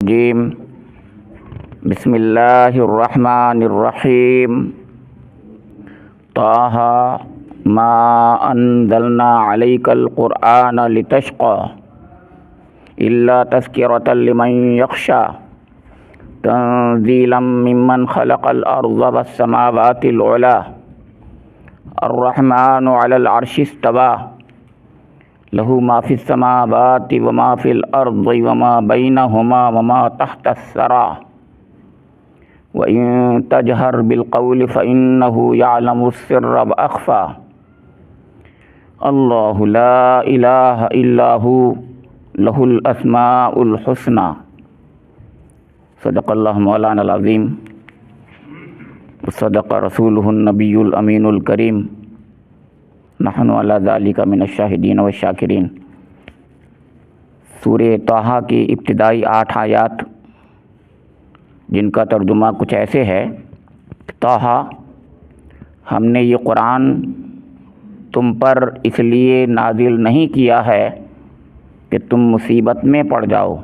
جیم بسم اللہ الرحمن الرحیم طٰہٰ ما انزلنا علیک القرآن لتشقى الا تذکرۃ لمن یخشی تنزیلا ممن خلق الارض والسماوات العلی الرحمن علی العرش استوى لہ ما فی السماوات وما فی الارض وما بینہما وما تحت الثری وَإِن تَجْهَرْ بِالْقَوْلِ فَإِنَّهُ يَعْلَمُ السِّرَّ وَأَخْفَى اللہ لا الہ الا هو لہ الاسماء الحسنى صدق اللہ مولانا العظیم وصدق رسولہ النبی الامین الکریم نحن علی ذلک من الشاہدین والشاکرین۔ سورہ طٰہٰ کی ابتدائی 8 آیات جن کا ترجمہ کچھ ایسے ہے: طٰہٰ، ہم نے یہ قرآن تم پر اس لیے نازل نہیں کیا ہے کہ تم مصیبت میں پڑ جاؤ،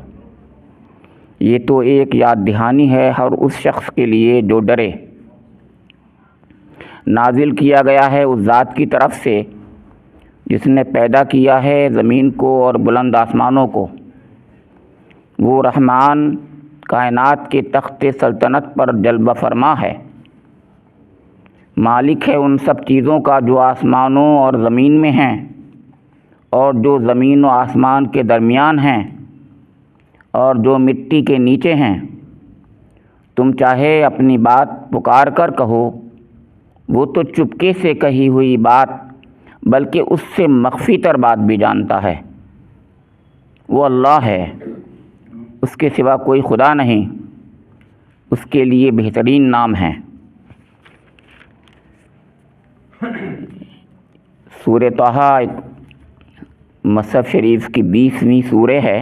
یہ تو ایک یاد دہانی ہے ہر اس شخص کے لیے جو ڈرے۔ نازل کیا گیا ہے اس ذات کی طرف سے جس نے پیدا کیا ہے زمین کو اور بلند آسمانوں کو۔ وہ رحمان کائنات کے تخت سلطنت پر جلوہ فرما ہے، مالک ہے ان سب چیزوں کا جو آسمانوں اور زمین میں ہیں اور جو زمین و آسمان کے درمیان ہیں اور جو مٹی کے نیچے ہیں۔ تم چاہے اپنی بات پکار کر کہو، وہ تو چپکے سے کہی ہوئی بات بلکہ اس سے مخفی تر بات بھی جانتا ہے۔ وہ اللہ ہے، اس کے سوا کوئی خدا نہیں، اس کے لیے بہترین نام ہیں۔ سورہ طٰہٰ ایک مصحف شریف کی 20ویں سورہ ہے،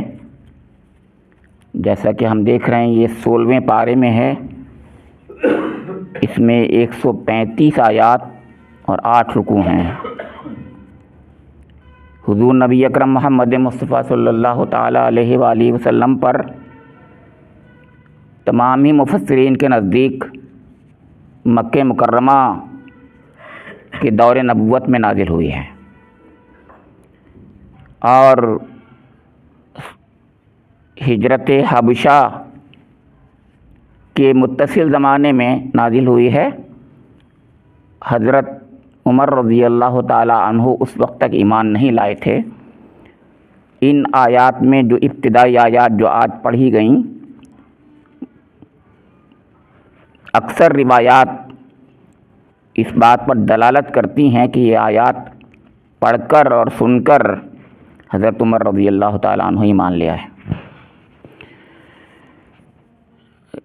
جیسا کہ ہم دیکھ رہے ہیں یہ 16ویں پارے میں ہے۔ اس میں 135 آیات اور 8 رکوع ہیں۔ حضور نبی اکرم محمد مصطفیٰ صلی اللہ تعالیٰ علیہ وآلہ وسلم پر تمام ہی مفسرین کے نزدیک مکہ مکرمہ کے دور نبوت میں نازل ہوئی ہے اور ہجرت حبشہ کے متصل زمانے میں نازل ہوئی ہے۔ حضرت عمر رضی اللہ تعالیٰ عنہ اس وقت تک ایمان نہیں لائے تھے۔ ان آیات میں جو ابتدائی آیات جو آج پڑھی گئیں، اکثر روایات اس بات پر دلالت کرتی ہیں کہ یہ آیات پڑھ کر اور سن کر حضرت عمر رضی اللہ تعالیٰ عنہ ایمان لیا ہے۔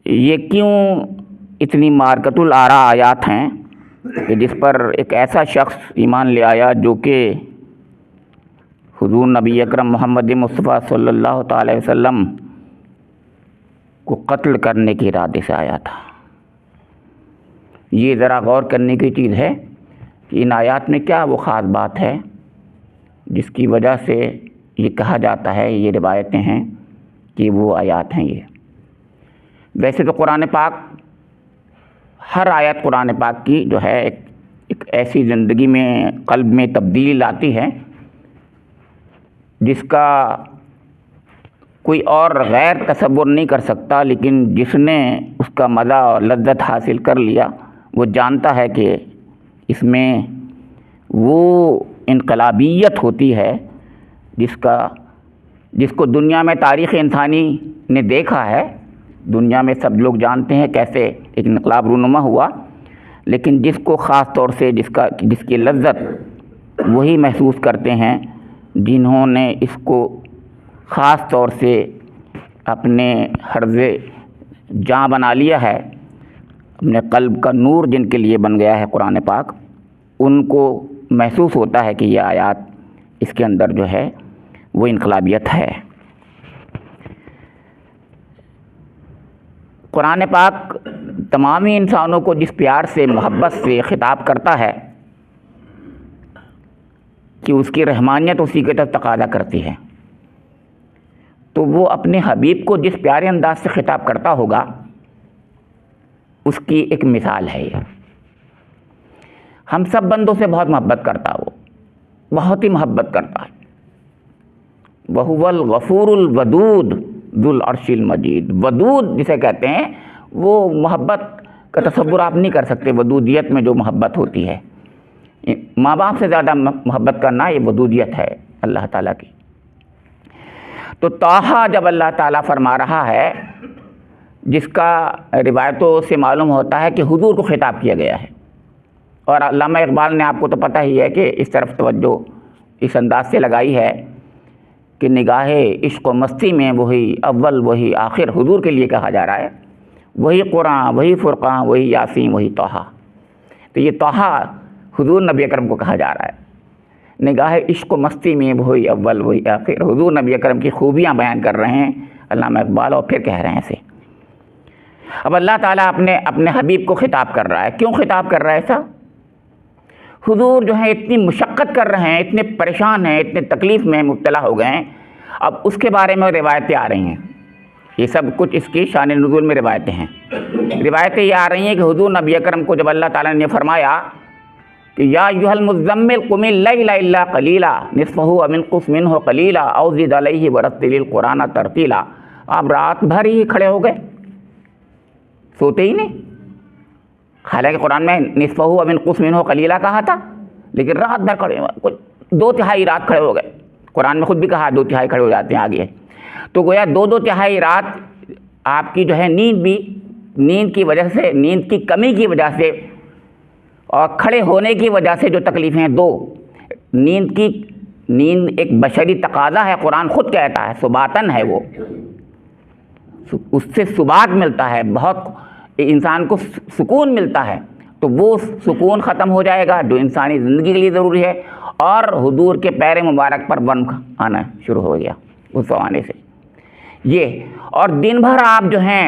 یہ کیوں اتنی مارکۃ الآراء آیات ہیں کہ جس پر ایک ایسا شخص ایمان لے آیا جو کہ حضور نبی اکرم محمد مصطفیٰ صلی اللہ تعالی وسلم کو قتل کرنے کے ارادے سے آیا تھا۔ یہ ذرا غور کرنے کی چیز ہے کہ ان آیات میں کیا وہ خاص بات ہے جس کی وجہ سے یہ کہا جاتا ہے، یہ روایتیں ہیں کہ وہ آیات ہیں یہ۔ ویسے تو قرآن پاک ہر آیت قرآن پاک کی جو ہے ایک ایسی زندگی میں قلب میں تبدیلی لاتی ہے جس کا کوئی اور غیر تصور نہیں کر سکتا، لیکن جس نے اس کا مزہ اور لذت حاصل کر لیا وہ جانتا ہے کہ اس میں وہ انقلابیت ہوتی ہے جس کو دنیا میں تاریخ انسانی نے دیکھا ہے۔ دنیا میں سب لوگ جانتے ہیں کیسے ایک انقلاب رونما ہوا، لیکن جس کو خاص طور سے جس کی لذت وہی محسوس کرتے ہیں جنہوں نے اس کو خاص طور سے اپنے حرز جاں بنا لیا ہے، اپنے قلب کا نور جن کے لیے بن گیا ہے قرآن پاک، ان کو محسوس ہوتا ہے کہ یہ آیات اس کے اندر جو ہے وہ انقلابیت ہے۔ قرآن پاک تمامی انسانوں کو جس پیار سے محبت سے خطاب کرتا ہے کہ اس کی رحمانیت اسی کی طرف تقاضا کرتی ہے۔ تو وہ اپنے حبیب کو جس پیارے انداز سے خطاب کرتا ہوگا اس کی ایک مثال ہے یہ۔ ہم سب بندوں سے بہت محبت کرتا، وہ بہت ہی محبت کرتا ہے۔ وَهُوَ الْغَفُورُ الْوَدُودُ ذُو الْعَرْشِ الْمَجِيدُ۔ ودود جسے کہتے ہیں وہ محبت کا تصور آپ نہیں کر سکتے، ودودیت میں جو محبت ہوتی ہے، ماں باپ سے زیادہ محبت کرنا یہ ودودیت ہے اللہ تعالیٰ کی۔ تو طٰہٰ جب اللہ تعالیٰ فرما رہا ہے، جس کا روایتوں سے معلوم ہوتا ہے کہ حضور کو خطاب کیا گیا ہے، اور علامہ اقبال نے آپ کو تو پتہ ہی ہے کہ اس طرف توجہ اس انداز سے لگائی ہے کہ نگاہ عشق و مستی میں وہی اول وہی آخر حضور کے لیے کہا جا رہا ہے، وہی قرآن وہی فرقان وہی یاسین وہی طٰہٰ۔ تو یہ طٰہٰ حضور نبی اکرم کو کہا جا رہا ہے، نگاہ عشق و مستی میں وہی اول وہی آخر۔ حضور نبی اکرم کی خوبیاں بیان کر رہے ہیں علامہ اقبال، اور پھر کہہ رہے ہیں اسے۔ اب اللہ تعالیٰ اپنے حبیب کو خطاب کر رہا ہے۔ کیوں خطاب کر رہا ہے ایسا؟ حضور جو ہیں اتنی مشقت کر رہے ہیں، اتنے پریشان ہیں، اتنے تکلیف میں مبتلا ہو گئے ہیں، اب اس کے بارے میں روایتیں آ رہی ہیں۔ یہ سب کچھ اس کی شان نزول میں روایتیں ہیں۔ روایتیں یہ آ رہی ہیں کہ حضور نبی اکرم کو جب اللہ تعالیٰ نے فرمایا کہ یا ایھا المزمل قم اللیل الا قلیلا نصفہ او انقص منہ قلیلا او زد علیہ ورتل القرآن ترتیلا، آپ رات بھر ہی کھڑے ہو گئے، سوتے ہی نہیں۔ حالانکہ قرآن میں نصفہ او انقص منہ قلیلا کہا تھا، لیکن رات بھر کھڑے ہوئے، کچھ 2/3 رات کھڑے ہو گئے۔ قرآن میں خود بھی کہا 2/3 کھڑے ہو جاتے ہیں آگے۔ تو گویا 2/2 رات آپ کی جو ہے نیند کی وجہ سے، نیند کی کمی کی وجہ سے اور کھڑے ہونے کی وجہ سے جو تکلیفیں دو، نیند ایک بشری تقاضا ہے، قرآن خود کہتا ہے سباتن ہے، وہ اس سے ثبات ملتا ہے، بہت انسان کو سکون ملتا ہے۔ تو وہ سکون ختم ہو جائے گا جو انسانی زندگی کے لیے ضروری ہے، اور حضور کے پیر مبارک پر ون آنا شروع ہو گیا اس زمانے سے یہ۔ اور دن بھر آپ جو ہیں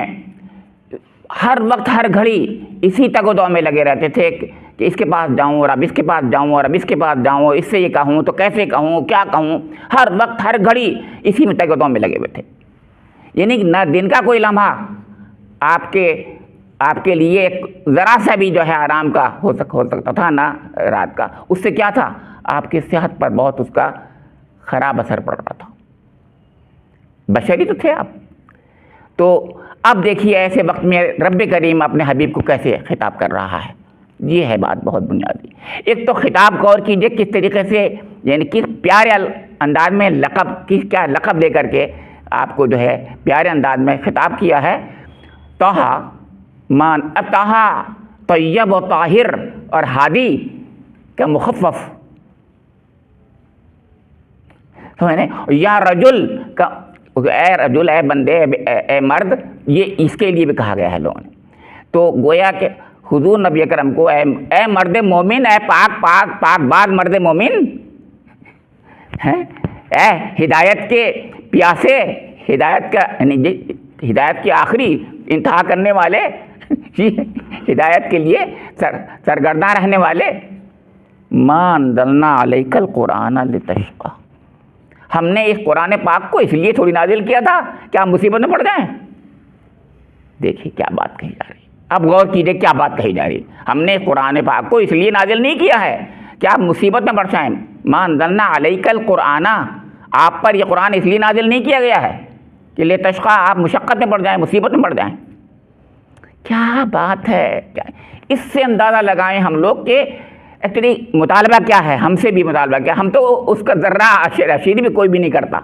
ہر وقت ہر گھڑی اسی تگ و دو میں لگے رہتے تھے کہ اس کے پاس جاؤں اور اب اس کے پاس جاؤں اور اب اس کے پاس جاؤں، اس سے یہ کہوں تو کیسے کہوں، کیا کہوں، ہر وقت ہر گھڑی اسی میں تگ و دو میں لگے ہوئے تھے۔ یعنی نہ دن کا کوئی لمحہ آپ کے لیے ایک ذرا سا بھی جو ہے آرام کا ہو سکتا تھا، نہ رات کا۔ اس سے کیا تھا، آپ کی صحت پر بہت اس کا خراب اثر پڑ رہا تھا۔ بشری تو تھے آپ۔ تو اب دیکھیے ایسے وقت میں رب کریم اپنے حبیب کو کیسے خطاب کر رہا ہے، یہ ہے بات بہت بنیادی۔ ایک تو خطاب غور کیجئے کس طریقے سے، یعنی کس پیارے انداز میں کیا لقب دے کر کے آپ کو جو ہے پیارے انداز میں خطاب کیا ہے۔ طٰہٰ طٰہٰ طیب و طاہر اور ہادی کا مخفف، سمجھیں، یا رجل کا اے رجل، اے بندے، اے مرد، یہ اس کے لیے بھی کہا گیا ہے لوگوں نے۔ تو گویا کہ حضور نبی اکرم کو اے مرد مومن، اے پاک باز مرد مومن، اے ہدایت کے پیاسے، ہدایت کے آخری انتہا کرنے والے، ہدایت کے لیے سرگرداں رہنے والے، ما انزلنا علیک القرآن لتشقی، ہم نے اس قرآن پاک کو اس لیے تھوڑی نازل کیا تھا کہ آپ مصیبت میں پڑ جائیں۔ دیکھیے کیا بات کہی جا رہی ہے، اب غور کیجئے کیا بات کہی جا رہی ہے۔ ہم نے قرآن پاک کو اس لیے نازل نہیں کیا ہے کہ آپ مصیبت میں پڑ جائیں۔ ما انزلنا علیک القرآن، آپ پر یہ قرآن اس لیے نازل نہیں کیا گیا ہے کہ لتشقی، آپ مشقت میں پڑ جائیں، مصیبت میں پڑ جائیں۔ کیا بات ہے، اس سے اندازہ لگائیں ہم لوگ کہ ایکچولی مطالبہ کیا ہے، ہم سے بھی مطالبہ کیا، ہم تو اس کا ذرہ اشیر بھی کوئی بھی نہیں کرتا،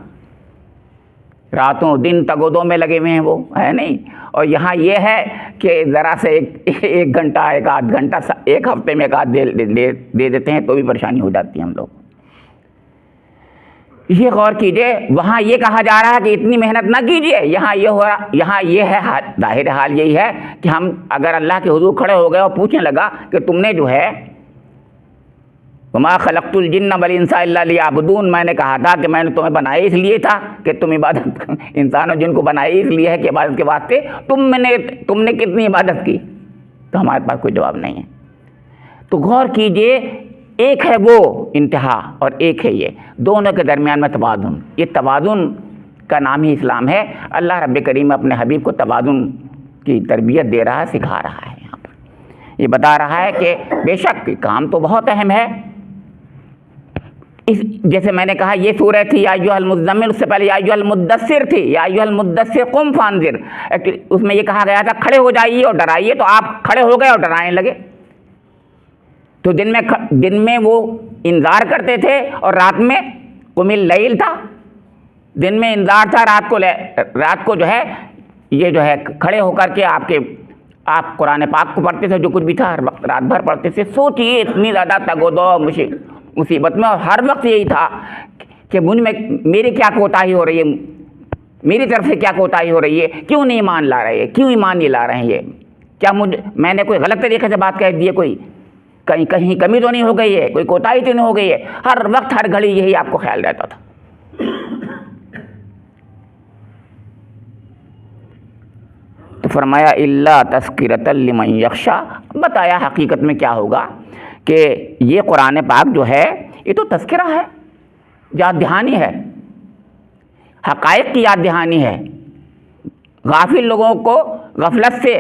راتوں دن تگ و دو میں لگے ہوئے ہیں، وہ ہے نہیں۔ اور یہاں یہ ہے کہ ذرا سے ایک گھنٹہ، ایک آدھ گھنٹہ، ایک ہفتے میں ایک آدھ دے دیتے ہیں تو بھی پریشانی ہو جاتی ہے ہم لوگ۔ یہ غور کیجئے، وہاں یہ کہا جا رہا ہے کہ اتنی محنت نہ کیجئے، یہاں یہ ہے ظاہر حال یہی ہے کہ ہم اگر اللہ کے حضور کھڑے ہو گئے اور پوچھنے لگا کہ تم نے جو ہے وما خلقت الجن والانس الا لیعبدون، میں نے کہا تھا کہ میں نے تمہیں بنایا اس لیے تھا کہ تم عبادت، انسان اور جن کو بنایا اس لیے ہے کہ عبادت کے واسطے، تم نے کتنی عبادت کی، تو ہمارے پاس کوئی جواب نہیں ہے۔ تو غور کیجئے، ایک ہے وہ انتہا اور ایک ہے یہ، دونوں کے درمیان میں توازن، یہ توازن کا نام ہی اسلام ہے۔ اللہ رب کریم اپنے حبیب کو توازن کی تربیت دے رہا ہے، سکھا رہا ہے۔ یہاں پر یہ بتا رہا ہے کہ بے شک کام تو بہت اہم ہے۔ جیسے میں نے کہا یہ سورہ تھی یا ایھا المزمل، اس سے پہلے یا ایھا المدثر تھی، یا ایھا المدثر قم فانذر۔ اس میں یہ کہا گیا تھا کھڑے ہو جائیے اور ڈرائیے، تو آپ کھڑے ہو گئے اور ڈرانے لگے۔ تو دن میں وہ انذار کرتے تھے اور رات میں قم اللیل تھا، دن میں انذار تھا، رات کو جو ہے یہ جو ہے کھڑے ہو کر کے آپ قرآن پاک کو پڑھتے تھے، جو کچھ بھی تھا ہر وقت رات بھر پڑھتے تھے۔ سوچیے اتنی زیادہ تگ و دو مصیبت میں، اور ہر وقت یہی تھا کہ میری کیا کوتاہی ہو رہی ہے، میری طرف سے کیا کوتاہی ہو رہی ہے، کیوں نہیں ایمان لا رہے، کیوں ایمان نہیں لا رہے ہیں، یہ کیا میں نے کوئی غلط طریقے سے بات کہہ دی ہے، کوئی کہیں کمی تو نہیں ہو گئی ہے، کوئی کوتاہی تو نہیں ہو گئی ہے۔ ہر وقت ہر گھڑی یہی آپ کو خیال رہتا تھا۔ تو فرمایا الا تذکرۃ لمن یخشی، بتایا حقیقت میں کیا ہوگا کہ یہ قرآن پاک جو ہے یہ تو تذکرہ ہے، یاد دہانی ہے، حقائق کی یاد دہانی ہے۔ غافل لوگوں کو غفلت سے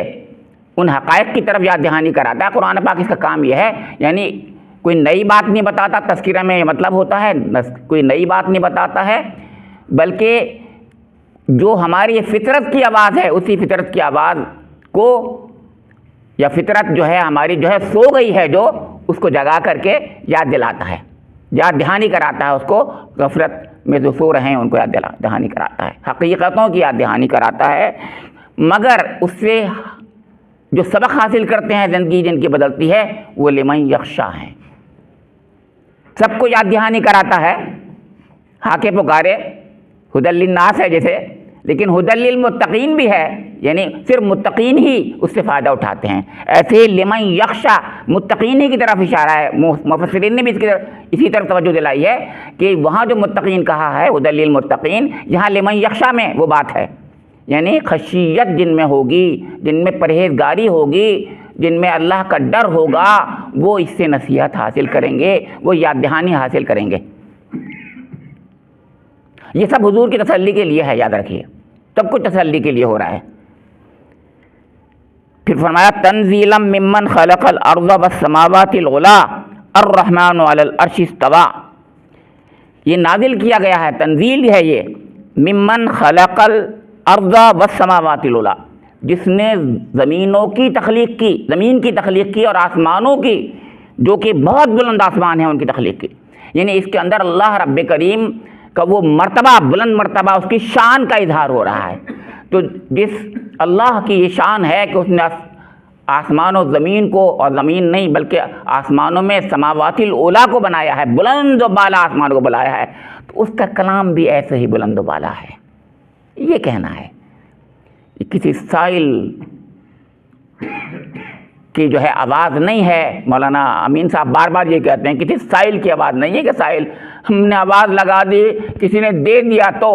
ان حقائق کی طرف یاد دہانی کراتا ہے قرآن پاک۔ اس کا کام یہ ہے، یعنی کوئی نئی بات نہیں بتاتا، تذکرہ میں یہ مطلب ہوتا ہے کوئی نئی بات نہیں بتاتا ہے، بلکہ جو ہماری فطرت کی آواز ہے اسی فطرت کی آواز کو، یا فطرت جو ہے ہماری جو ہے سو گئی ہے جو، اس کو جگا کر کے یاد دلاتا ہے، یاد دہانی کراتا ہے اس کو، غفلت میں جو سو رہے ہیں ان کو یاد دہانی کراتا ہے، حقیقتوں کی یاد دہانی کراتا ہے۔ مگر اس سے جو سبق حاصل کرتے ہیں زندگی جن کی بدلتی ہے وہ لمن یخشی ہیں۔ سب کو یاد دہانی کراتا ہے، ہاکے پکارے ھدی للناس ہے جیسے، لیکن ھدی للمتقین بھی ہے، یعنی صرف متقین ہی اس سے فائدہ اٹھاتے ہیں۔ ایسے ہی لمن یخشی متقین ہی کی طرف اشارہ ہے، مفسرین نے بھی اسی طرف توجہ دلائی ہے کہ وہاں جو متقین کہا ہے ھدی للمتقین، یہاں لمن یخشی میں وہ بات ہے، یعنی خشیت جن میں ہوگی، جن میں پرہیزگاری ہوگی، جن میں اللہ کا ڈر ہوگا، وہ اس سے نصیحت حاصل کریں گے، وہ یاد دہانی حاصل کریں گے۔ یہ سب حضور کی تسلی کے لیے ہے، یاد رکھیے، سب کچھ تسلی کے لیے ہو رہا ہے۔ پھر فرمایا تنزیلا ممن خلق الارض والسماوات العلی الرحمن علی العرش استوی، یہ نازل کیا گیا ہے، تنزیل ہے یہ، ممن خلق الارض والسماوات العلی، جس نے زمینوں کی تخلیق کی، زمین کی تخلیق کی اور آسمانوں کی، جو کہ بہت بلند آسمان ہیں ان کی تخلیق کی، یعنی اس کے اندر اللہ رب کریم کا وہ مرتبہ، بلند مرتبہ، اس کی شان کا اظہار ہو رہا ہے۔ تو جس اللہ کی یہ شان ہے کہ اس نے آسمان و زمین کو، اور زمین نہیں بلکہ آسمانوں میں سماوات العلیٰ کو بنایا ہے، بلند و بالا آسمان کو بنایا ہے، تو اس کا کلام بھی ایسے ہی بلند و بالا ہے۔ یہ کہنا ہے کسی سائل کی جو ہے آواز نہیں ہے، مولانا امین صاحب بار بار یہ کہتے ہیں کسی سائل کی آواز نہیں ہے کہ سائل ہم نے آواز لگا دی، کسی نے دے دیا تو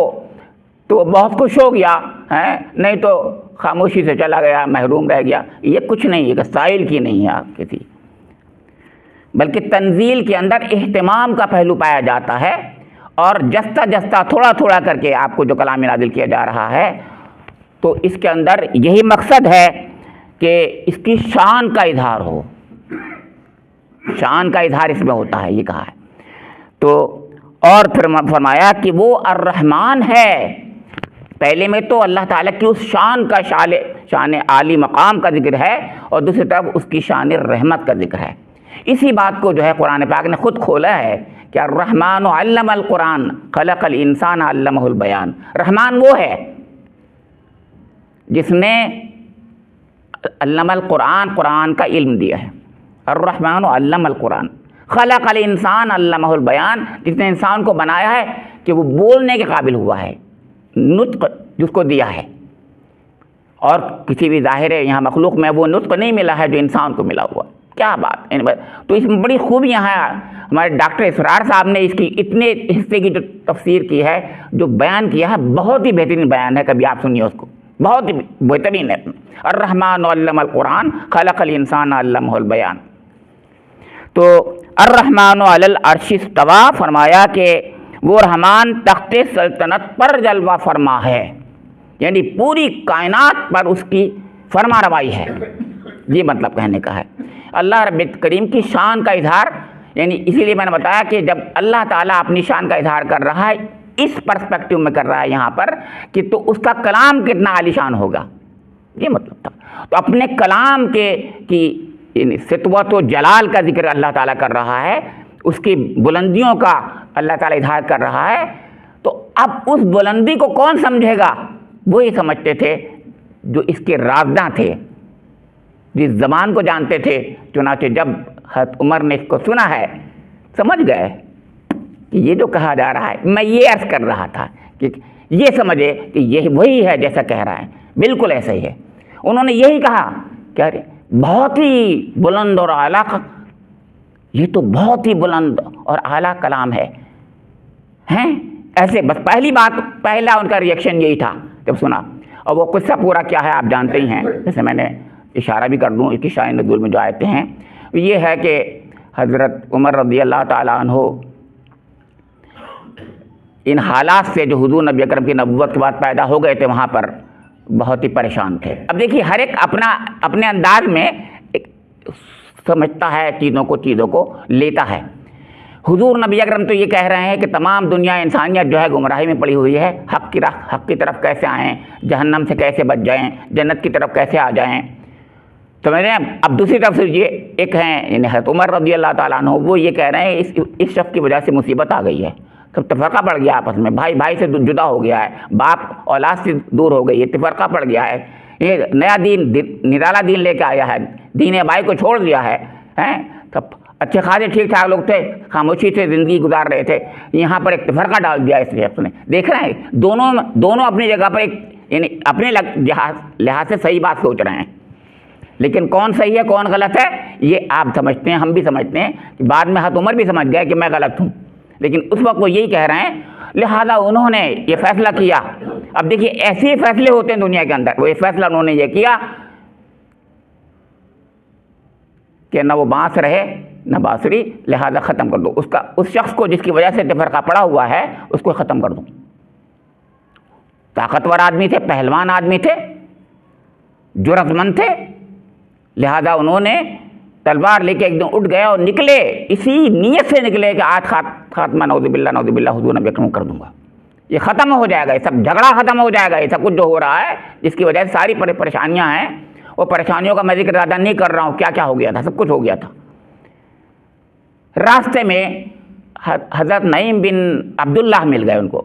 بہت خوش ہو گیا ہے، نہیں تو خاموشی سے چلا گیا، محروم رہ گیا۔ یہ کچھ نہیں ہے کہ سائل کی نہیں ہے آپ کسی، بلکہ تنزیل کے اندر اہتمام کا پہلو پایا جاتا ہے، اور جستا جستا تھوڑا تھوڑا کر کے آپ کو جو کلام نازل کیا جا رہا ہے، تو اس کے اندر یہی مقصد ہے کہ اس کی شان کا اظہار ہو، شان کا اظہار اس میں ہوتا ہے، یہ کہا ہے۔ تو اور پھر فرمایا کہ وہ الرحمن ہے، پہلے میں تو اللہ تعالیٰ کی اس شان کا شان عالی مقام کا ذکر ہے، اور دوسری طرف اس کی شان رحمت کا ذکر ہے۔ اسی بات کو جو ہے قرآن پاک نے خود کھولا ہے کہ الرحمن علم القرآن خلق الانسان علمہ البیان، رحمان وہ ہے جس نے علم القرآن، قرآن کا علم دیا ہے۔ الرحمن علم القرآن خلق الانسان علمہ البیان، جس نے انسان کو بنایا ہے کہ وہ بولنے کے قابل ہوا ہے، نطق جس کو دیا ہے، اور کسی بھی ظاہر ہے یہاں مخلوق میں وہ نطق نہیں ملا ہے جو انسان کو ملا ہوا۔ کیا بات، تو اس میں بڑی خوبیاں ہیں۔ ہمارے ڈاکٹر اسرار صاحب نے اس کی اتنے حصے کی جو تفسیر کی ہے، جو بیان کیا ہے، بہت ہی بہترین بیان ہے، کبھی آپ سنیے اس کو، بہت ہی بہترین ہے۔ الرحمن علم القرآن خلق الانسان علمہ البیان۔ تو الرحمن علی العرش استوی، فرمایا کہ وہ رحمان تخت سلطنت پر جلوہ فرما ہے، یعنی پوری کائنات پر اس کی فرما روائی ہے، یہ مطلب کہنے کا ہے۔ اللہ رب کریم کی شان کا اظہار، یعنی اسی لیے میں نے بتایا کہ جب اللہ تعالیٰ اپنی شان کا اظہار کر رہا ہے اس پرسپیکٹیو میں کر رہا ہے یہاں پر کہ تو اس کا کلام کتنا عالی شان ہوگا، یہ مطلب تھا۔ تو اپنے کلام کی سطوت و جلال کا ذکر اللہ تعالیٰ کر رہا ہے، اس کی بلندیوں کا اللہ تعالیٰ اظہار کر رہا ہے۔ تو اب اس بلندی کو کون سمجھے گا؟ وہی سمجھتے تھے جو اس کے رازداں تھے، جس زبان کو جانتے تھے۔ چنانچہ جب حضرت عمر نے اس کو سنا ہے سمجھ گئے کہ یہ جو کہا جا رہا ہے، میں یہ عرض کر رہا تھا کہ یہ سمجھے کہ یہ وہی ہے جیسا کہہ رہا ہے، بالکل ایسا ہی ہے۔ انہوں نے یہی کہا کہ بہت ہی بلند اور اعلیٰ، یہ تو بہت ہی بلند اور اعلیٰ کلام ہے، ہیں ایسے۔ بس پہلا ان کا ریئیکشن یہی تھا جب سنا۔ اور وہ قصہ پورا کیا ہے آپ جانتے ہی ہیں، جیسے میں نے اشارہ بھی کر دوں، اس کی شان نزول میں جو آیتیں ہیں یہ ہے کہ حضرت عمر رضی اللہ تعالیٰ عنہ ان حالات سے جو حضور نبی اکرم کی نبوت کے بعد پیدا ہو گئے تھے وہاں پر بہت ہی پریشان تھے۔ اب دیکھیے ہر ایک اپنے انداز میں سمجھتا ہے چیزوں کو لیتا ہے۔ حضور نبی اکرم تو یہ کہہ رہے ہیں کہ تمام دنیا انسانیت جو ہے گمراہی میں پڑی ہوئی ہے، حق کی طرف کیسے آئیں، جہنم سے کیسے بچ جائیں، جنت کی طرف کیسے آ جائیں۔ تو میں نے اب دوسری طرف سے یہ ایک ہیں یعنی حضرت عمر رضی اللہ تعالیٰ عنہ، وہ یہ کہہ رہے ہیں اس شخص کی وجہ سے مصیبت آ گئی ہے، سب تفرقہ پڑ گیا آپس میں، بھائی سے جدا ہو گیا ہے، باپ اولاد سے دور ہو گئی ہے، تفرقہ پڑ گیا ہے، یہ نیا دین نرالا دین لے کے آیا ہے، دین بھائی کو چھوڑ دیا ہے، سب اچھے خاصے ٹھیک ٹھاک لوگ تھے، خاموشی سے زندگی گزار رہے تھے، یہاں پر ایک تفرقہ ڈال دیا اس شخص نے۔ دیکھ رہے ہیں دونوں اپنی جگہ پر ایک یعنی اپنے لحاظ سے صحیح بات سوچ رہے ہیں، لیکن کون صحیح ہے کون غلط ہے یہ آپ سمجھتے ہیں، ہم بھی سمجھتے ہیں، کہ بعد میں حضرت عمر بھی سمجھ گئے کہ میں غلط ہوں، لیکن اس وقت وہ یہی کہہ رہے ہیں، لہذا انہوں نے یہ فیصلہ کیا۔ اب دیکھیے ایسے ہی فیصلے ہوتے ہیں دنیا کے اندر، وہ یہ فیصلہ انہوں نے یہ کیا کہ نہ وہ بانس رہے نہ بانسری، لہذا ختم کر دو اس شخص کو جس کی وجہ سے تفرقہ پڑا ہوا ہے، اس کو ختم کر دو۔ طاقتور آدمی تھے، پہلوان آدمی تھے، جرأت مند تھے، لہذا انہوں نے تلوار لے کے ایک دن اٹھ گئے اور نکلے، اسی نیت سے نکلے کہ آج خاتمہ نعوذ باللہ حضور نبی اکرم کر دوں گا، یہ ختم ہو جائے گا، یہ سب جھگڑا ختم ہو جائے گا، یہ سب کچھ جو ہو رہا ہے جس کی وجہ سے ساری پریشانیاں ہیں، وہ پریشانیوں کا میں ذکر زیادہ نہیں کر رہا ہوں، کیا ہو گیا تھا، سب کچھ ہو گیا تھا۔ راستے میں حضرت نعیم بن عبداللہ مل گئے ان کو۔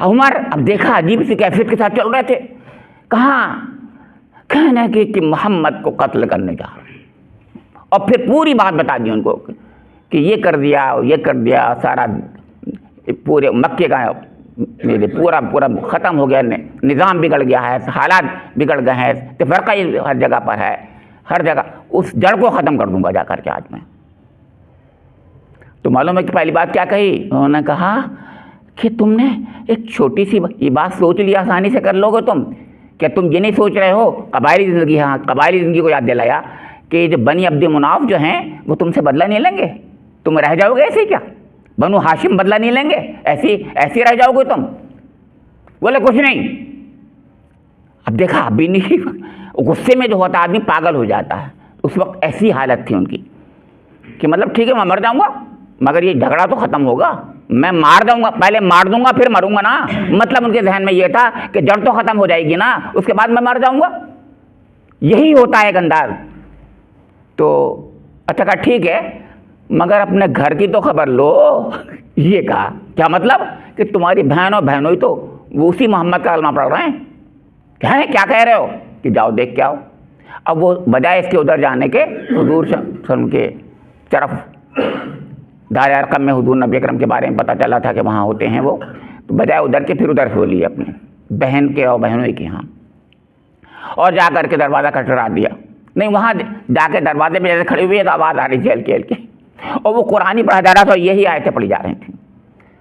عمر اب دیکھا عجیب سی کیفیت کے ساتھ چل رہے تھے، کہاں کہنا کہ محمد کو قتل کرنے جا رہے ہیں، اور پھر پوری بات بتا دی ان کو کہ یہ کر دیا سارا، پورے مکے کا پورا ختم ہو گیا، نظام بگڑ گیا ہے، حالات بگڑ گئے ہیں، تفرقہ ہر جگہ پر ہے، ہر جگہ اس جڑ کو ختم کر دوں گا جا کر کے آج میں۔ تو معلوم ہے کہ پہلی بات کیا کہی انہوں نے؟ کہا کہ تم نے ایک چھوٹی سی یہ بات سوچ لی، آسانی سے کر لو گے تم، کیا تم یہ نہیں سوچ رہے ہو قبائلی زندگی؟ ہاں قبائلی زندگی کو یاد دلایا کہ جو بنی عبد مناف جو ہیں وہ تم سے بدلہ نہیں لیں گے، تم رہ جاؤ گے ایسے ہی، کیا بنو ہاشم بدلہ نہیں لیں گے، ایسی رہ جاؤ گے تم؟ بولے کچھ نہیں۔ اب دیکھا ابھی نہیں، غصے میں جو ہوتا آدمی پاگل ہو جاتا ہے، اس وقت ایسی حالت تھی ان کی کہ مطلب ٹھیک ہے میں مر جاؤں گا مگر یہ جھگڑا تو ختم ہوگا، میں مار دوں گا، پہلے مار دوں گا پھر مروں گا نا، مطلب ان کے ذہن میں یہ تھا کہ جڑ تو ختم ہو جائے گی نا، اس کے بعد میں مر جاؤں گا، یہی ہوتا ہے ایک انداز۔ تو اچھا کہا ٹھیک ہے مگر اپنے گھر کی تو خبر لو، یہ کہا کیا مطلب کہ تمہاری بہن اور بہنوئی تو وہ اسی محمد کا کلمہ پڑھ رہے ہیں، کیا کہہ رہے ہو کہ جاؤ دیکھ کے آؤ۔ اب وہ بجائے اس کے ادھر جانے کے حضور صلی اللہ علیہ وسلم کے طرف دار ارقم میں حضور نبی اکرم کے بارے میں پتہ چلا تھا کہ وہاں ہوتے ہیں وہ، تو بجائے ادھر کے پھر ادھر سے ہو لیے اپنے بہن کے اور بہنوئی کے ہاں، اور جا کر کے دروازہ کھٹکھٹا دیا۔ نہیں وہاں جا کے دروازے پہ جیسے کھڑی ہوئی ہے تو آواز آ رہی تھی ہلکی، اور وہ قرآن ہی پڑھا جا رہا تھا، یہی آیتیں پڑھی جا رہی تھیں۔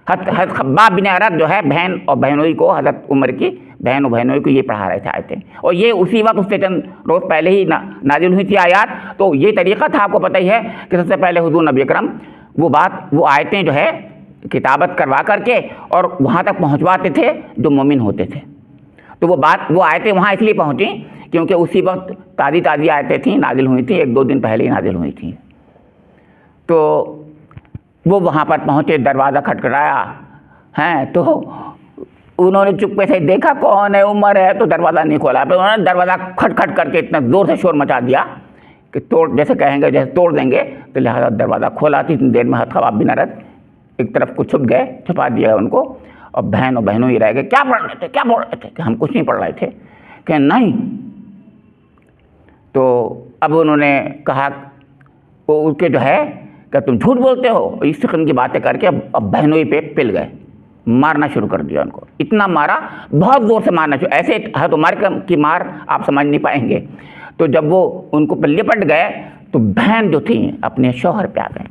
حضرت خباب بن ارد جو ہے بہن اور بہنوئی کو، حضرت عمر کی بہن اور بہنوئی کو یہ پڑھا رہے تھے آیتیں، اور یہ اسی وقت اس سے چند روز پہلے ہی نازل ہوئی تھی آیات۔ تو یہ طریقہ تھا، آپ کو پتہ ہی ہے کہ سب سے پہلے حضور نبی اکرم وہ آیتیں جو ہے کتابت کروا کر کے اور وہاں تک پہنچواتے تھے جو مومن ہوتے تھے. تو وہ آیتیں وہاں اس لیے پہنچیں کیونکہ اسی وقت تازی آیتیں تھیں، نازل ہوئی تھیں، 1-2 دن پہلے ہی نازل ہوئی تھیں. تو وہ وہاں پر پہنچے، دروازہ کھٹکھٹایا ہیں تو انہوں نے چپکے سے دیکھا کون ہے، عمر ہے، تو دروازہ نہیں کھولا. پھر انہوں نے دروازہ کھٹ کر کے اتنا زور سے شور مچا دیا کہ جیسے کہیں گے جیسے توڑ دیں گے، تو لہٰذا دروازہ کھولا. تو اتنی دیر میں حد خواب بن رت ایک طرف کو چھپ گئے، چھپا دیا ان کو، اور بہنوں ہی رہ گئے. کیا پڑھ رہے تھے، کیا بول رہے تھے؟ کہ ہم کچھ نہیں پڑھ رہے تھے. کہ نہیں. تو اب انہوں نے کہا وہ اس کے جو ہے کہ تم جھوٹ بولتے ہو، اس قسم کی باتیں کر کے اب بہنوں ہی پہ پل گئے، مارنا شروع کر دیا ان کو. اتنا مارا، بہت زور سے مارنا شروع، ایسے حضرت عمر کی مار آپ سمجھ نہیں پائیں گے. تو جب وہ ان کو لپٹ گئے تو بہن جو تھیں اپنے شوہر پہ آ گئیں.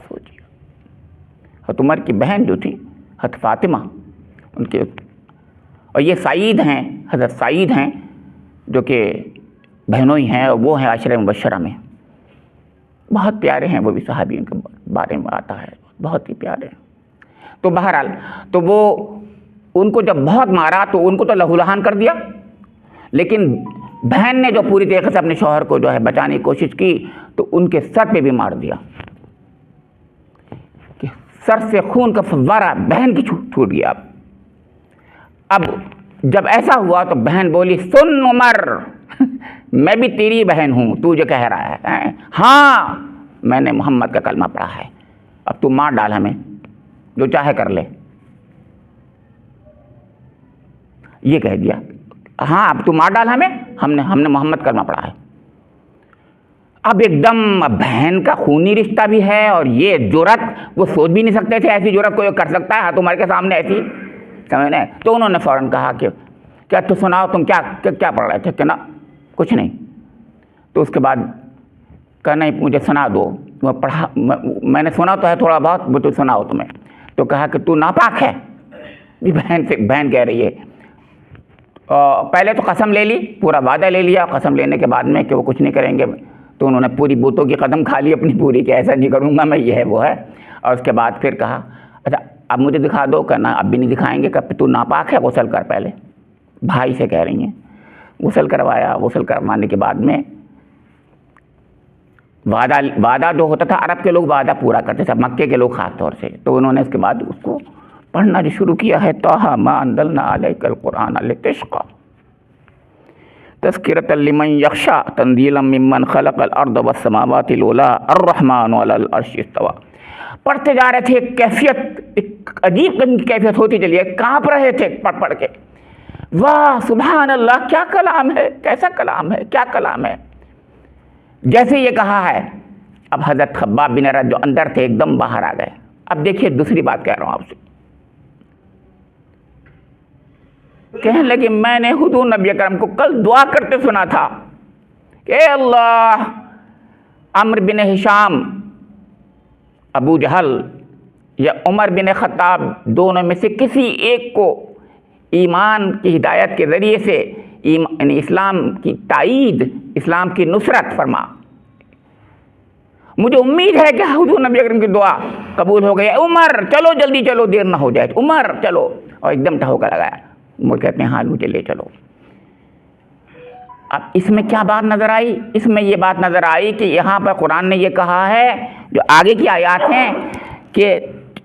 سوچیے، حضرت عمر کی بہن جو تھی حضرت فاطمہ، ان کے، اور یہ سعید ہیں، حضرت سعید ہیں جو کہ بہنوں ہی ہیں، اور وہ ہیں عشرہ مبشرہ میں. بہت پیارے ہیں وہ بھی، صحابی ان کے بارے میں آتا ہے، بہت ہی پیارے ہیں. تو بہرحال تو وہ ان کو جب بہت مارا تو ان کو تو لہو لہان کر دیا، لیکن بہن نے جو پوری طریقے سے اپنے شوہر کو جو ہے بچانے کی کوشش کی تو ان کے سر پہ بھی مار دیا کہ سر سے خون کا فوارہ بہن کی چھوٹ گیا. اب جب ایسا ہوا تو بہن بولی، سن عمر، میں بھی تیری بہن ہوں، تو جو کہہ رہا ہے. ہاں میں نے محمد کا کلمہ پڑھا ہے، اب تو مار ڈال، ہمیں جو چاہے کر لے. یہ کہہ دیا، ہاں اب تو مار ڈال ہمیں، ہم نے محمد کلمہ پڑھا ہے. اب ایک دم بہن کا خونی رشتہ بھی ہے، اور یہ جرأت وہ سوچ بھی نہیں سکتے تھے ایسی جرأت کوئی کر سکتا ہے تمہارے کے سامنے ایسی، سمجھنے. تو انہوں نے فوراً کہا کہ کیا تو سناؤ، تم کیا پڑھ رہے تھے؟ کہ نا کچھ نہیں. تو اس کے بعد کہا نہیں مجھے سنا دو، پڑھا میں نے سنا تو ہے تھوڑا بہت، وہ تو سناؤ تمہیں. تو کہا کہ تو ناپاک ہے. بہن کہہ رہی ہے. پہلے تو قسم لے لی، پورا وعدہ لے لیا. قسم لینے کے بعد میں کہ وہ کچھ نہیں کریں گے، تو انہوں نے پوری بوتوں کی قدم کھا لی اپنی پوری، کہ ایسا نہیں کروں گا میں، یہ ہے وہ ہے. اور اس کے بعد پھر کہا اچھا اب مجھے دکھا دو. کہنا اب بھی نہیں دکھائیں گے. کہ تو ناپاک ہے، غسل کر پہلے. بھائی سے کہہ رہی ہیں. غسل کروایا. غسل کروانے کے بعد میں وعدہ جو ہوتا تھا، عرب کے لوگ وعدہ پورا کرتے تھے، مکے کے لوگ خاص طور سے. تو انہوں نے اس کے بعد اس کو پڑھنا جو شروع کیا ہے، طٰہٰ مَا أَنزَلْنَا عَلَيْكَ الْقُرْآنَ لِتَشْقَىٰ تَذْكِرَةً لِمَن يَخْشَىٰ تَنزِيلًا مِمَّنْ خَلَقَ الْأَرْضَ وَالسَّمَاوَاتِ الْعُلَىٰ الرَّحْمَٰنُ عَلَى الْعَرْشِ اسْتَوَىٰ. پڑھتے جا رہے تھے، ایک کیفیت، ایک عجیب قسم کی کیفیت ہوتی چلی ہے، کانپ رہے تھے پڑھ کے. واہ سبحان اللہ، کیا کلام ہے، کیسا کلام ہے، کیا کلام ہے. جیسے یہ کہا ہے، اب حضرت خباب بن ارت جو اندر تھے ایک دم باہر آ گئے. اب دیکھیے دوسری بات کہہ رہا ہوں آپ سے. کہنے لگے میں نے حضور نبی اکرم کو کل دعا کرتے سنا تھا کہ اے اللہ، عمرو بن ہشام، ابو جہل یا عمر بن خطاب، دونوں میں سے کسی ایک کو ایمان کی ہدایت کے ذریعے سے یعنی اسلام کی تائید، اسلام کی نصرت فرما. مجھے امید ہے کہ حضور نبی اکرم کی دعا قبول ہو گئی. عمر چلو جلدی چلو، دیر نہ ہو جائے. عمر چلو. اور ایک دم ٹھوکا لگایا. وہ کہتے ہیں ہاں مجھے لے چلو. اب اس میں کیا بات نظر آئی؟ اس میں یہ بات نظر آئی کہ یہاں پر قرآن نے یہ کہا ہے، جو آگے کی آیات ہیں، کہ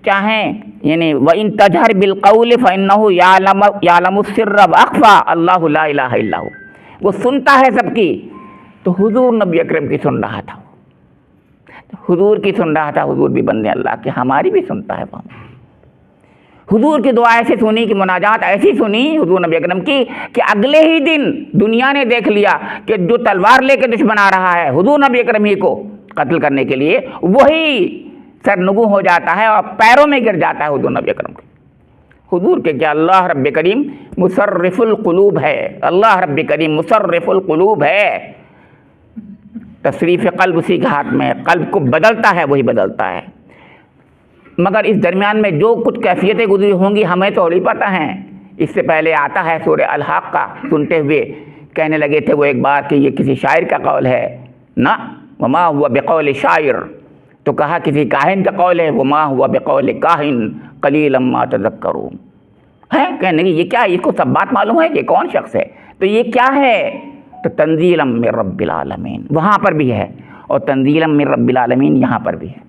چاہیں یعنی وَإِن تَجْهَرْ بِالْقَوْلِ فَإِنَّهُ يَعْلَمُ السِّرَّ وَأَخْفَىٰ اللَّهُ لَا إِلَٰهَ إِلَّا هُوَ. وہ سنتا ہے سب کی. تو حضور نبی اکرم کی سن رہا تھا، حضور کی سن رہا تھا. حضور بھی بندے اللہ کے، ہماری بھی سنتا ہے وہ. حضور کی دعا ایسی سنی کہ مناجات ایسی سنی حضور نبی اکرم کی کہ اگلے ہی دن دنیا نے دیکھ لیا کہ جو تلوار لے کے دشمن آ رہا ہے حضور نبی اکرم ہی کو قتل کرنے کے لیے، وہی سرنگوں ہو جاتا ہے اور پیروں میں گر جاتا ہے حضور نبی اکرم کے. حضور کے کیا اللہ رب کریم مصرف القلوب ہے. اللہ رب کریم مصرف القلوب ہے. تصریف قلب اسی کے ہاتھ میں ہے. قلب کو بدلتا ہے، وہی بدلتا ہے. مگر اس درمیان میں جو کچھ کیفیتیں گزری ہوں گی ہمیں تو نہیں پتہ ہیں. اس سے پہلے آتا ہے سورہ الحاقہ، سنتے ہوئے کہنے لگے تھے وہ ایک بار کہ یہ کسی شاعر کا قول ہے. نہ وما هو بقول شاعر، تو کہا کسی کاہن کا قول ہے، وما ہوا بقول کاہن قلیلا ما تذکرون، ہے کہنے کی یہ کیا، اس کو سب بات معلوم ہے کہ کون شخص ہے، تو یہ کیا ہے، تو تنزیلا من رب العالمین وہاں پر بھی ہے، اور تنزیلا من رب العالمین یہاں پر بھی ہے۔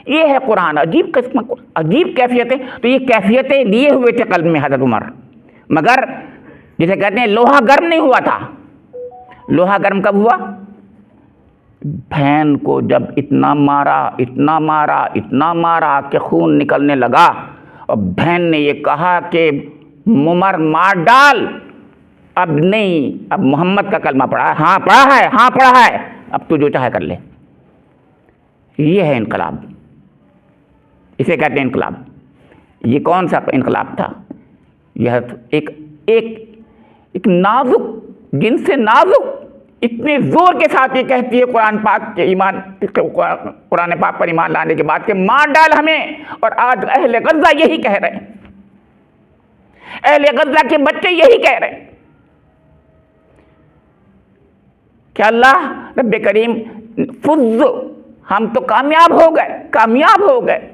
یہ ہے قرآن، عجیب قسم، عجیب کیفیتیں، تو یہ کیفیتیں لیے ہوئے تھے قلب میں حضرت عمر، مگر جسے کہتے ہیں لوہا گرم نہیں ہوا تھا۔ لوہا گرم کب ہوا؟ بہن کو جب اتنا مارا اتنا مارا اتنا مارا کہ خون نکلنے لگا، اور بہن نے یہ کہا کہ عمر مار ڈال، اب نہیں، اب محمد کا کلمہ پڑھا ہے، ہاں پڑھا ہے، ہاں پڑھا ہے، اب تو جو چاہے کر لے۔ یہ ہے انقلاب، اسے کہتے ہیں انقلاب۔ یہ کون سا انقلاب تھا؟ یہ ایک نازک، جن سے نازک، اتنے زور کے ساتھ یہ کہتی ہے قرآن پاک کے قرآن پاک پر ایمان لانے کے بعد کہ مار ڈال ہمیں، اور آج اہل غزہ یہی کہہ رہے ہیں، اہل غزہ کے بچے یہی کہہ رہے ہیں کہ اللہ رب کریم فز، ہم تو کامیاب ہو گئے، کامیاب ہو گئے۔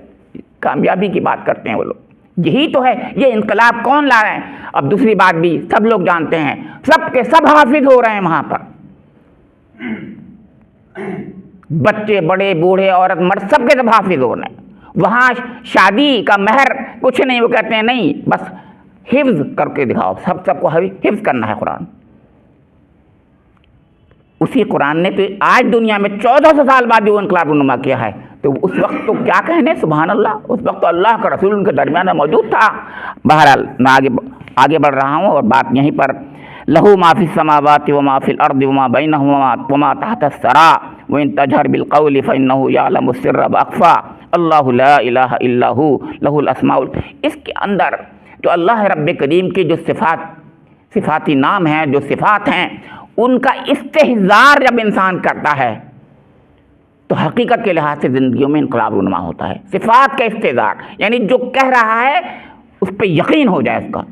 کامیابی کی بات کرتے ہیں وہ لوگ، یہی تو ہے۔ یہ انقلاب کون لا رہے ہیں؟ اب دوسری بات بھی سب لوگ جانتے ہیں، سب کے سب حافظ ہو رہے ہیں وہاں پر، بچے بڑے بوڑھے عورت مرد سب کے سب حافظ ہو رہے ہیں۔ وہاں شادی کا مہر کچھ نہیں، وہ کہتے ہیں نہیں، بس حفظ کر کے دکھاؤ، سب کو حفظ کرنا ہے قرآن۔ اسی قرآن نے تو آج دنیا میں 1400 سال بعد جو انقلاب رونما کیا ہے، تو اس وقت تو کیا کہنے، سبحان اللہ، اس وقت تو اللہ کا رسول ان کے درمیان میں موجود تھا۔ بہرحال میں آگے بڑھ رہا ہوں، اور بات یہیں پر، لہو ما فی السماوات وما فی الارض وما بینہما وما تحت الثری وان تجہر بالقول فانہ یعلم السر واخفی اللہ لا الہ الا ہو لہ الاسماء۔ اس کے اندر جو اللہ رب کریم کے جو صفاتی نام ہیں، جو صفات ہیں، ان کا استحضار جب انسان کرتا ہے تو حقیقت کے لحاظ سے زندگیوں میں انقلاب رونما ہوتا ہے۔ صفات کا استحضار یعنی جو کہہ رہا ہے اس پہ یقین ہو جائے، اس کا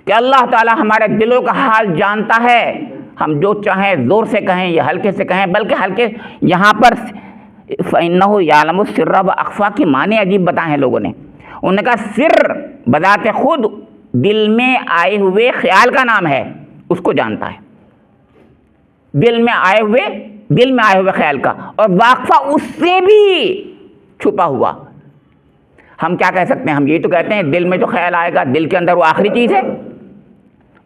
کہ اللہ تعالیٰ ہمارے دلوں کا حال جانتا ہے، ہم جو چاہیں زور سے کہیں یا ہلکے سے کہیں، بلکہ ہلکے یہاں پر فَإِنَّهُ يَعْلَمُ السِّرَّ وَأَخْفَى کی معنی عجیب بتائے ہیں لوگوں نے۔ انہوں نے کہا سر بذات خود دل میں آئے ہوئے خیال کا نام ہے، اس کو جانتا ہے، دل میں آئے ہوئے خیال کا، اور واقفہ اس سے بھی چھپا ہوا۔ ہم کیا کہہ سکتے ہیں؟ ہم یہی تو کہتے ہیں دل میں جو خیال آئے گا، دل کے اندر وہ آخری چیز ہے۔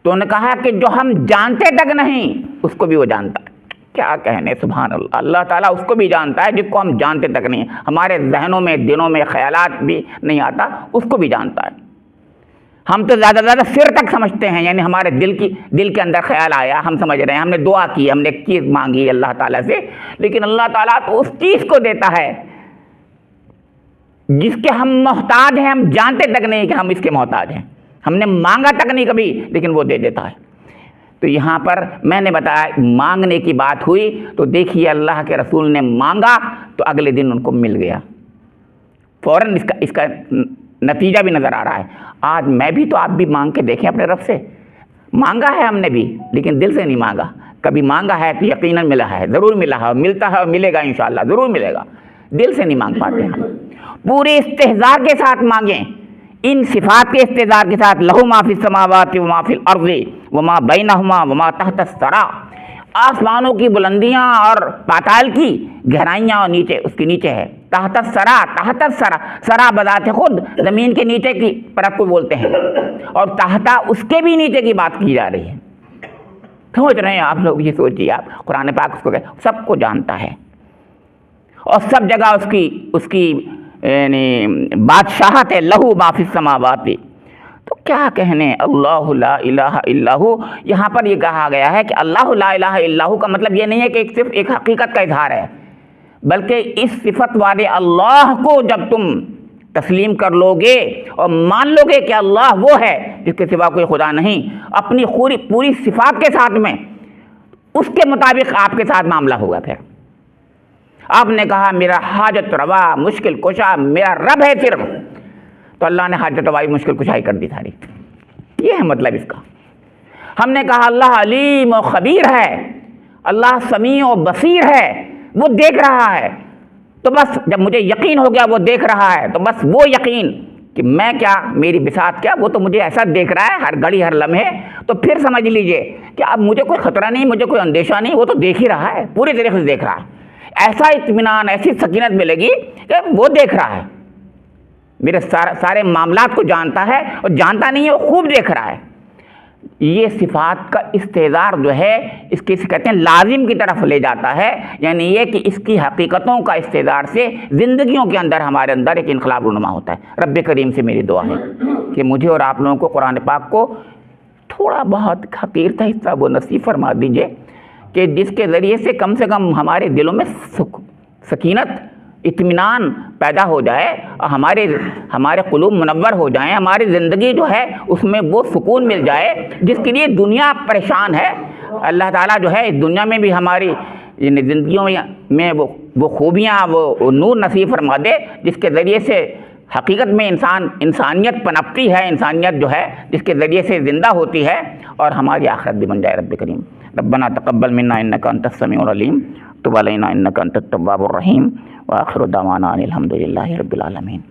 تو انہوں نے کہا کہ جو ہم جانتے تک نہیں اس کو بھی وہ جانتا ہے۔ کیا کہنے، سبحان اللہ، اللہ تعالیٰ اس کو بھی جانتا ہے جس کو ہم جانتے تک نہیں، ہمارے ذہنوں میں دلوں میں خیالات بھی نہیں آتا، اس کو بھی جانتا ہے۔ ہم تو زیادہ سر تک سمجھتے ہیں، یعنی ہمارے دل کے اندر خیال آیا، ہم سمجھ رہے ہیں، ہم نے دعا کی، ہم نے ایک چیز مانگی اللہ تعالیٰ سے، لیکن اللہ تعالیٰ تو اس چیز کو دیتا ہے جس کے ہم محتاج ہیں، ہم جانتے تک نہیں کہ ہم اس کے محتاج ہیں، ہم نے مانگا تک نہیں کبھی، لیکن وہ دے دیتا ہے۔ تو یہاں پر میں نے بتایا مانگنے کی بات ہوئی، تو دیکھیے اللہ کے رسول نے مانگا تو اگلے دن ان کو مل گیا، فوراً اس کا نتیجہ بھی نظر آ رہا ہے۔ آج میں بھی تو آپ بھی مانگ کے دیکھیں اپنے رب سے، مانگا ہے ہم نے بھی، لیکن دل سے نہیں مانگا۔ کبھی مانگا ہے تو یقیناً ملا ہے، ضرور ملا ہے، ملتا ہے اور ملے گا انشاءاللہ، ضرور ملے گا۔ دل سے نہیں مانگ پاتے ہم، پورے استحضار کے ساتھ مانگیں، ان صفات کے استحضار کے ساتھ، لہو ما فی السماوات وما فی الارض وما بینہما وما تحت الثری، آسمانوں کی بلندیاں اور پاتال کی گہرائیاں، اور نیچے اس کے نیچے ہے تحت الثری، سرا بذات خود زمین کے نیچے کی پرت کو بولتے ہیں، اور تحت اس کے بھی نیچے کی بات کی جا رہی ہے۔ سمجھ رہے ہیں آپ لوگ؟ یہ سوچیے آپ، قرآن پاک اس کو سب کو جانتا ہے، اور سب جگہ اس کی یعنی بادشاہت ہے، لہو ما فی السماوات۔ تو کیا کہنے، اللہ لا الہ الا ہو، یہاں پر یہ کہا گیا ہے کہ اللہ لا الہ الا ہو کا مطلب یہ نہیں ہے کہ صرف ایک حقیقت کا اظہار ہے، بلکہ اس صفت والے اللہ کو جب تم تسلیم کر لو گے اور مان لو گے کہ اللہ وہ ہے جس کے سوا کوئی خدا نہیں، اپنی پوری صفات کے ساتھ میں، اس کے مطابق آپ کے ساتھ معاملہ ہوگا۔ پھر آپ نے کہا میرا حاجت روا مشکل کشا میرا رب ہے صرف، تو اللہ نے حاجت روائی مشکل کشائی کر دی ساری۔ یہ ہے مطلب اس کا۔ ہم نے کہا اللہ علیم و خبیر ہے، اللہ سمیع و بصیر ہے، وہ دیکھ رہا ہے، تو بس جب مجھے یقین ہو گیا وہ دیکھ رہا ہے، تو بس وہ یقین کہ میں کیا، میری بساط کیا، وہ تو مجھے ایسا دیکھ رہا ہے ہر گھڑی ہر لمحے، تو پھر سمجھ لیجئے کہ اب مجھے کوئی خطرہ نہیں، مجھے کوئی اندیشہ نہیں، وہ تو دیکھ ہی رہا ہے، پوری طریقے سے دیکھ رہا ہے۔ ایسا اطمینان، ایسی سکینت ملے گی کہ وہ دیکھ رہا ہے، میرے سارے معاملات کو جانتا ہے، اور جانتا نہیں ہے، وہ خوب دیکھ رہا ہے۔ یہ صفات کا استحضار جو ہے اس کی کہتے ہیں لازم کی طرف لے جاتا ہے، یعنی یہ کہ اس کی حقیقتوں کا استحضار سے زندگیوں کے اندر ہمارے اندر ایک انقلاب رونما ہوتا ہے۔ رب کریم سے میری دعا ہے کہ مجھے اور آپ لوگوں کو قرآن پاک کو تھوڑا بہت حقیرتا حصہ وہ نصیب فرما دیجئے کہ جس کے ذریعے سے کم ہمارے دلوں میں سکینت، اطمینان پیدا ہو جائے، اور ہمارے قلوب منور ہو جائیں، ہماری زندگی جو ہے اس میں وہ سکون مل جائے جس کے لیے دنیا پریشان ہے۔ اللہ تعالیٰ جو ہے اس دنیا میں بھی ہماری زندگیوں میں وہ خوبیاں، وہ نور نصیب فرما دے جس کے ذریعے سے حقیقت میں انسانیت پنپتی ہے، انسانیت جو ہے جس کے ذریعے سے زندہ ہوتی ہے، اور ہماری آخرت بھی بن جائے۔ رب کریم ربنا تقبل منا انک انت السمیع العلیم تب علینا انک انت التواب الرحیم وآخر دعوانا ان الحمد للہ رب العالمین۔